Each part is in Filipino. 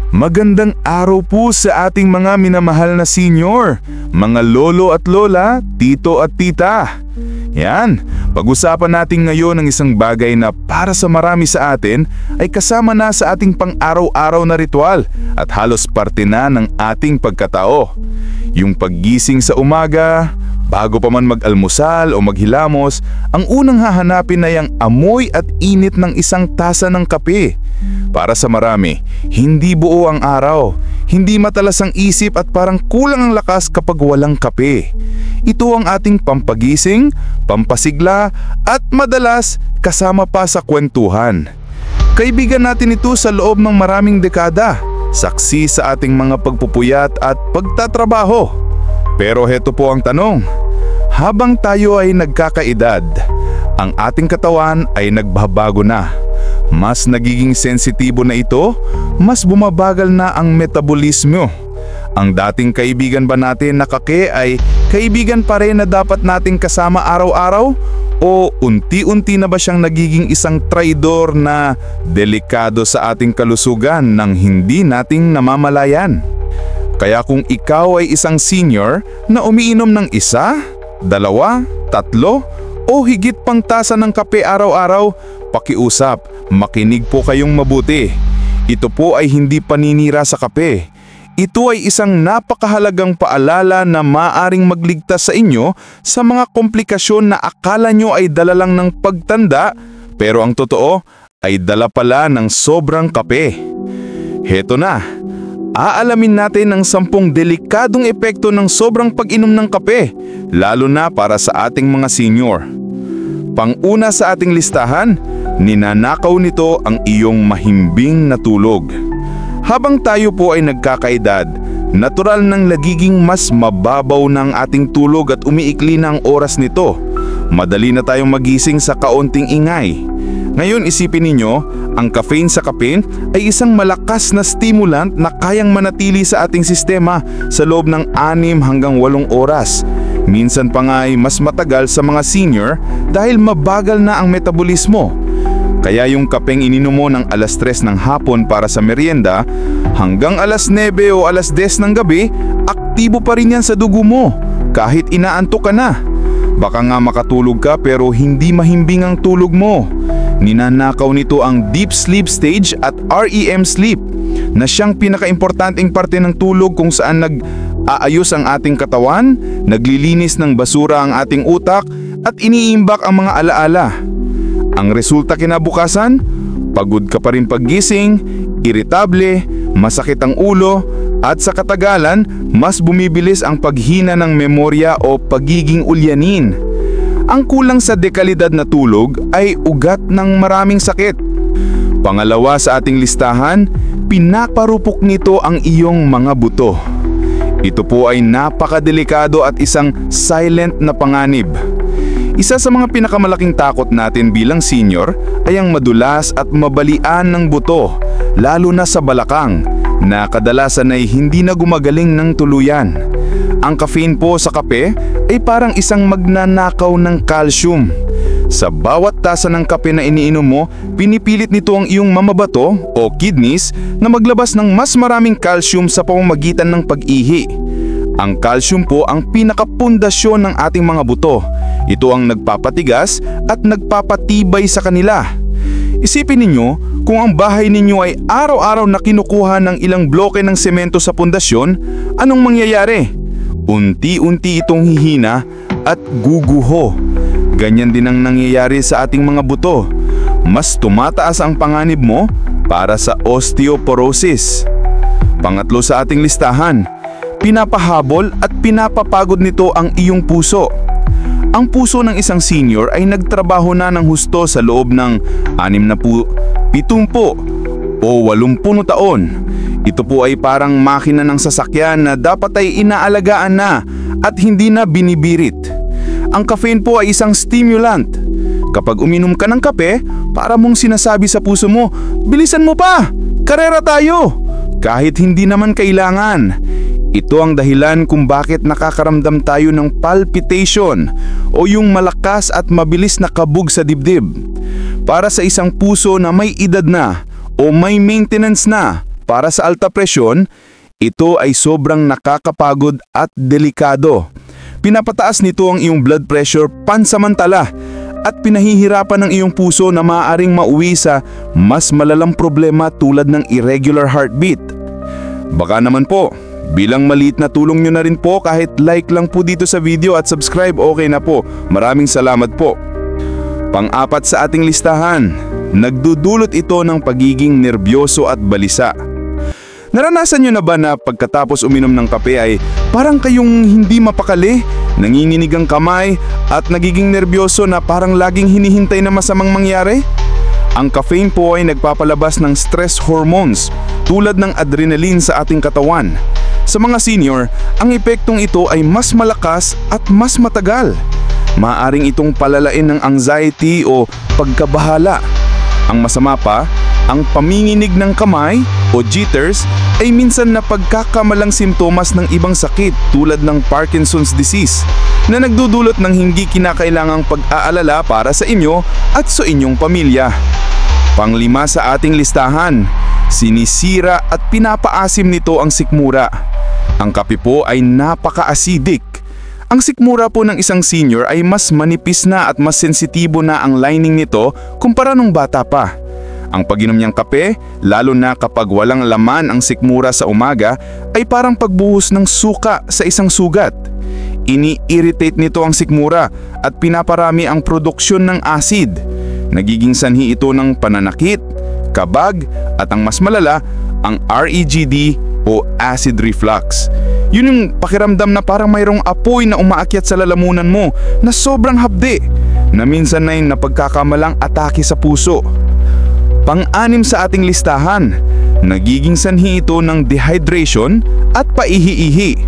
Magandang araw po sa ating mga minamahal na senior, mga lolo at lola, tito at tita. Yan, pag-usapan natin ngayon ng isang bagay na para sa marami sa atin ay kasama na sa ating pang-araw-araw na ritual at halos parte na ng ating pagkatao. Yung paggising sa umaga, bago pa man mag-almusal o maghilamos, ang unang hahanapin ay ang amoy at init ng isang tasa ng kape. Para sa marami, hindi buo ang araw, hindi matalas ang isip at parang kulang ang lakas kapag walang kape. Ito ang ating pampagising, pampasigla at madalas kasama pa sa kwentuhan. Kaibigan natin ito sa loob ng maraming dekada, saksi sa ating mga pagpupuyat at pagtatrabaho. Pero heto po ang tanong, habang tayo ay nagkakaedad, ang ating katawan ay nagbabago na. Mas nagiging sensitibo na ito, mas bumabagal na ang metabolismo. Ang dating kaibigan ba natin na kake ay kaibigan pa rin na dapat nating kasama araw-araw? O unti-unti na ba siyang nagiging isang traidor na delikado sa ating kalusugan nang hindi nating namamalayan? Kaya kung ikaw ay isang senior na umiinom ng isa, dalawa, tatlo o higit pang tasa ng kape araw-araw, pakiusap, makinig po kayong mabuti. Ito po ay hindi paninira sa kape. Ito ay isang napakahalagang paalala na maaring magligtas sa inyo sa mga komplikasyon na akala nyo ay dala lang ng pagtanda, pero ang totoo ay dala pala ng sobrang kape. Heto na, aalamin natin ang 10 delikadong epekto ng sobrang pag-inom ng kape, lalo na para sa ating mga senior. Pang-una sa ating listahan, ninanakaw nito ang iyong mahimbing na tulog. Habang tayo po ay nagkakaedad, natural nang nagiging mas mababaw ng ating tulog at umiikli na ang oras nito. Madali na tayong magising sa kaunting ingay. Ngayon isipin ninyo, ang caffeine sa kape ay isang malakas na stimulant na kayang manatili sa ating sistema sa loob ng 6 hanggang 8 oras. Minsan pa nga ay mas matagal sa mga senior dahil mabagal na ang metabolismo. Kaya yung kapeng ininom mo ng alas 3 ng hapon para sa merienda hanggang alas 9 o alas 10 ng gabi, aktibo pa rin yan sa dugo mo kahit inaantok ka na. Baka nga makatulog ka pero hindi mahimbing ang tulog mo. Ninanakaw nito ang deep sleep stage at REM sleep na siyang pinakaimportanteng parte ng tulog kung saan nag-aayos ang ating katawan, naglilinis ng basura ang ating utak at iniimbak ang mga alaala. Ang resulta kinabukasan, pagod ka pa rin paggising, iritable, masakit ang ulo at sa katagalan, mas bumibilis ang paghina ng memorya o pagiging ulyanin. Ang kulang sa dekalidad na tulog ay ugat ng maraming sakit. Pangalawa sa ating listahan, pinaparupok nito ang iyong mga buto. Ito po ay napakadelikado at isang silent na panganib. Isa sa mga pinakamalaking takot natin bilang senior ay ang madulas at mabalian ng buto, lalo na sa balakang, na kadalasan ay hindi na gumagaling ng tuluyan. Ang caffeine po sa kape ay parang isang magnanakaw ng calcium. Sa bawat tasa ng kape na iniinom mo, pinipilit nito ang iyong mamabato o kidneys na maglabas ng mas maraming calcium sa pamamagitan ng pag-ihi. Ang calcium po ang pinakapundasyon ng ating mga buto. Ito ang nagpapatigas at nagpapatibay sa kanila. Isipin ninyo, kung ang bahay ninyo ay araw-araw na kinukuha ng ilang bloke ng semento sa pundasyon, anong mangyayari? Unti-unti itong hihina at guguho. Ganyan din ang nangyayari sa ating mga buto. Mas tumataas ang panganib mo para sa osteoporosis. Pangatlo sa ating listahan, pinapahabol at pinapapagod nito ang iyong puso. Ang puso ng isang senior ay nagtrabaho na ng husto sa loob ng 70 o 80 taon. Ito po ay parang makina ng sasakyan na dapat ay inaalagaan na at hindi na binibirit. Ang caffeine po ay isang stimulant. Kapag uminom ka ng kape, para mong sinasabi sa puso mo, bilisan mo pa! Karera tayo! Kahit hindi naman kailangan. Ito ang dahilan kung bakit nakakaramdam tayo ng palpitation o yung malakas at mabilis na kabog sa dibdib. Para sa isang puso na may edad na o may maintenance na, para sa alta presyon, ito ay sobrang nakakapagod at delikado. Pinapataas nito ang iyong blood pressure pansamantala at pinahihirapan ng iyong puso na maaaring mauwi sa mas malalang problema tulad ng irregular heartbeat. Baka naman po, bilang maliit na tulong nyo na rin po kahit like lang po dito sa video at subscribe, okay na po. Maraming salamat po. Pang-apat sa ating listahan, nagdudulot ito ng pagiging nerbyoso at balisa. Naranasan nyo na ba na pagkatapos uminom ng kape ay parang kayong hindi mapakali, nanginginig ang kamay at nagiging nerbyoso na parang laging hinihintay na masamang mangyari? Ang caffeine po ay nagpapalabas ng stress hormones tulad ng adrenaline sa ating katawan. Sa mga senior, ang epektong ito ay mas malakas at mas matagal. Maaring itong palalain ng anxiety o pagkabahala. Ang masama pa, ang paminginig ng kamay o jitters ay minsan na pagkakamalang simptomas ng ibang sakit tulad ng Parkinson's disease na nagdudulot ng hindi kinakailangang pag-aalala para sa inyo at sa inyong pamilya. Panglima sa ating listahan, sinisira at pinapaasim nito ang sikmura. Ang kape po ay napaka-acidic. Ang sikmura po ng isang senior ay mas manipis na at mas sensitibo na ang lining nito kumpara nung bata pa. Ang pag-inom niyang kape, lalo na kapag walang laman ang sikmura sa umaga, ay parang pagbuhos ng suka sa isang sugat. Ini-irritate nito ang sikmura at pinaparami ang produksyon ng acid. Nagiging sanhi ito ng pananakit, kabag at ang mas malala, ang REGD o acid reflux. Yun yung pakiramdam na parang mayroong apoy na umaakyat sa lalamunan mo na sobrang hapde, na minsan ay napagkakamalang atake sa puso. Pang-anim sa ating listahan, nagiging sanhi ito ng dehydration at paihi-ihi.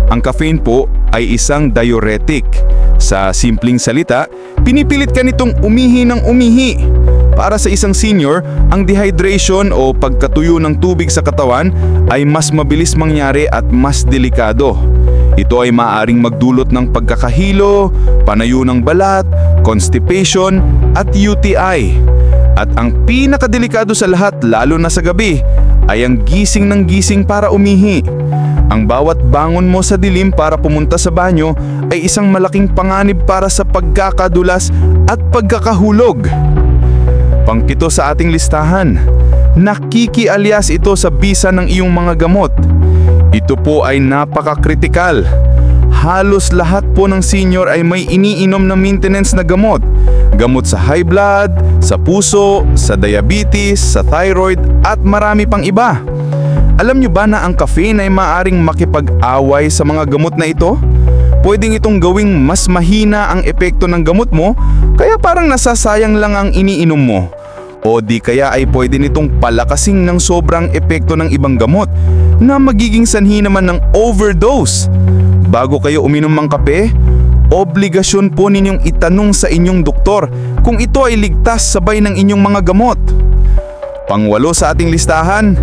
Ang caffeine po ay isang diuretic. Sa simpleng salita, pinipilit ka nitong umihi ng umihi. Para sa isang senior, ang dehydration o pagkatuyo ng tubig sa katawan ay mas mabilis mangyari at mas delikado. Ito ay maaaring magdulot ng pagkakahilo, panayo ng balat, constipation at UTI. At ang pinakadelikado sa lahat, lalo na sa gabi, ay ang gising ng gising para umihi. Ang bawat bangon mo sa dilim para pumunta sa banyo ay isang malaking panganib para sa pagkakadulas at pagkakahulog. Pangpito sa ating listahan, nakikialyas ito sa bisa ng iyong mga gamot. Ito po ay napaka-kritikal. Halos lahat po ng senior ay may iniinom na maintenance na gamot. Gamot sa high blood, sa puso, sa diabetes, sa thyroid at marami pang iba. Alam nyo ba na ang caffeine ay maaaring makipag-away sa mga gamot na ito? Pwedeng itong gawing mas mahina ang epekto ng gamot mo, kaya parang nasasayang lang ang iniinom mo. O di kaya ay pwede nitong palakasing ng sobrang epekto ng ibang gamot na magiging sanhi naman ng overdose. Bago kayo uminom ng kape, obligasyon po ninyong itanong sa inyong doktor kung ito ay ligtas sabay ng inyong mga gamot. Pangwalo sa ating listahan,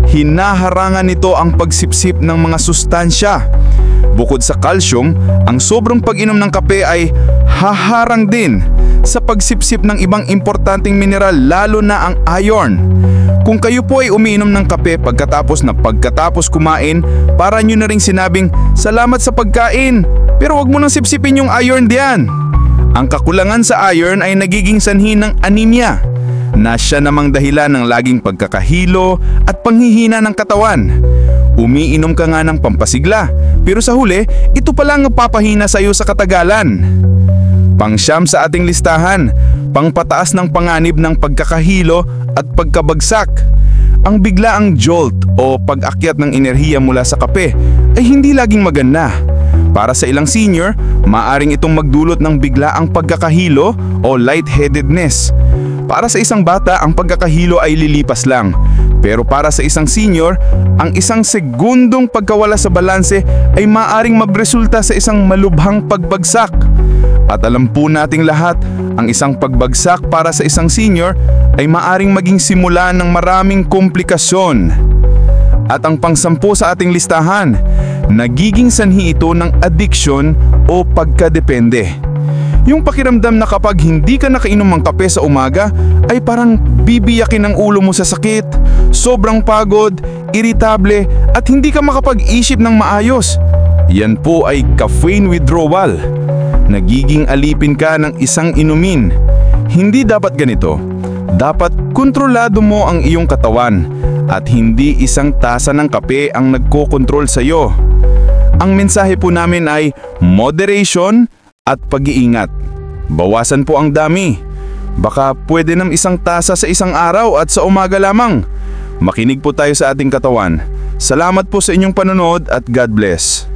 hinaharangan nito ang pagsipsip ng mga sustansya. Bukod sa calcium, ang sobrang pag-inom ng kape ay haharang din sa pagsipsip ng ibang importanteng mineral, lalo na ang iron. Kung kayo po ay umiinom ng kape pagkatapos kumain, para nyo na ring sinabing salamat sa pagkain, pero wag mo nang sipsipin yung iron diyan. Ang kakulangan sa iron ay nagiging sanhi ng anemia, na siya namang dahilan ng laging pagkakahilo at panghihina ng katawan. Umiinom ka nga ng pampasigla, pero sa huli, ito pala ang papahina sa iyo sa katagalan. Pangsyam sa ating listahan, pangpataas ng panganib ng pagkakahilo at pagkabagsak. Ang biglaang jolt o pag-akyat ng enerhiya mula sa kape ay hindi laging maganda. Para sa ilang senior, maaring itong magdulot ng biglaang pagkakahilo o lightheadedness. Para sa isang bata, ang pagkakahilo ay lilipas lang. Pero para sa isang senior, ang isang segundong pagkawala sa balanse ay maaring magresulta sa isang malubhang pagbagsak. At alam po nating lahat, ang isang pagbagsak para sa isang senior ay maaring maging simula ng maraming komplikasyon. At ang pangsampu sa ating listahan, nagiging sanhi ito ng addiction o pagkadepende. Yung pakiramdam na kapag hindi ka nakainom ng kape sa umaga ay parang bibiyakin ang ulo mo sa sakit, sobrang pagod, iritable at hindi ka makapag-isip ng maayos. Yan po ay caffeine withdrawal. Nagiging alipin ka ng isang inumin. Hindi dapat ganito. Dapat kontrolado mo ang iyong katawan at hindi isang tasa ng kape ang nagkokontrol sa iyo. Ang mensahe po namin ay moderation at pag-iingat. Bawasan po ang dami. Baka pwede ng isang tasa sa isang araw at sa umaga lamang. Makinig po tayo sa ating katawan. Salamat po sa inyong panonood at God bless.